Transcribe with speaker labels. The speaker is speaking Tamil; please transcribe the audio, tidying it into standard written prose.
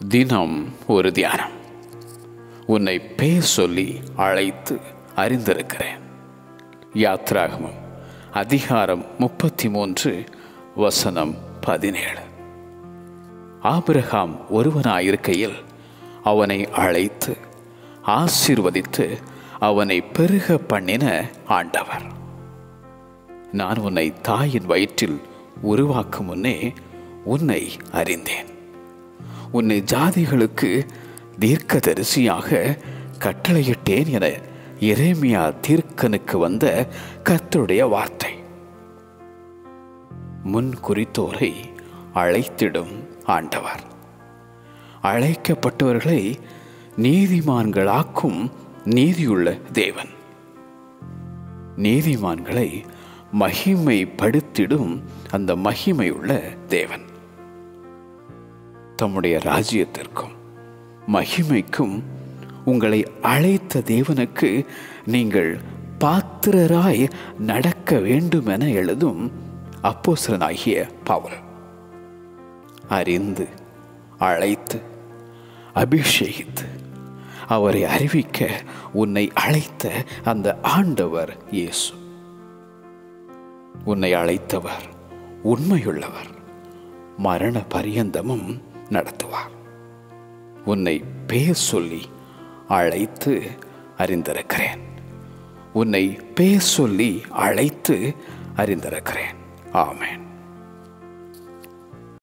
Speaker 1: தினம் ஒரு தியானம். உன்னை பேர் சொல்லி அழைத்து அறிந்திருக்கிறேன். யாத்ராகமம் அதிகாரம் 33 வசனம் 17. ஆபிரகாம் ஒருவனாயிருக்கையில் அவனை அழைத்து ஆசீர்வதித்து அவனை பெருக பண்ணின ஆண்டவர். நான் உன்னை தாயின் வயிற்றில் உருவாக்கும் முன்னே உன்னை அறிந்தேன். உன்னை ஜாதிகளுக்கு தீர்க்கதரிசியாக கட்டளையிட்டேன் என எரேமியா தீர்க்கனுக்கு வந்த கர்த்தருடைய வார்த்தை. முன் குறித்தோரை அழைத்திடும் ஆண்டவர். அழைக்கப்பட்டவர்களை நீதிமான்களாக்கும் நீதியுள்ள தேவன். நீதிமான்களை மகிமைப்படுத்திடும் அந்த மகிமையுள்ள தேவன். தம்முடைய ராஜ்யத்திற்கும் மகிமைக்கும் உங்களை அழைத்த தேவனுக்கு நீங்கள் பாத்திரராய் நடக்க வேண்டும் என எழுதும் அப்போஸ்தலனாகிய பவுல். அறிந்து அழைத்து அபிஷேகித்து அவரை அறிவிக்க உன்னை அழைத்த அந்த ஆண்டவர் இயேசு. உன்னை அழைத்தவர் உண்மையுள்ளவர், மரண பரியந்தமும் நடத்துவார். உன்னை பேர் சொல்லி அழைத்து அறிந்திருக்கிறேன். உன்னை பேர் சொல்லி அழைத்து அறிந்திருக்கிறேன். ஆமென்.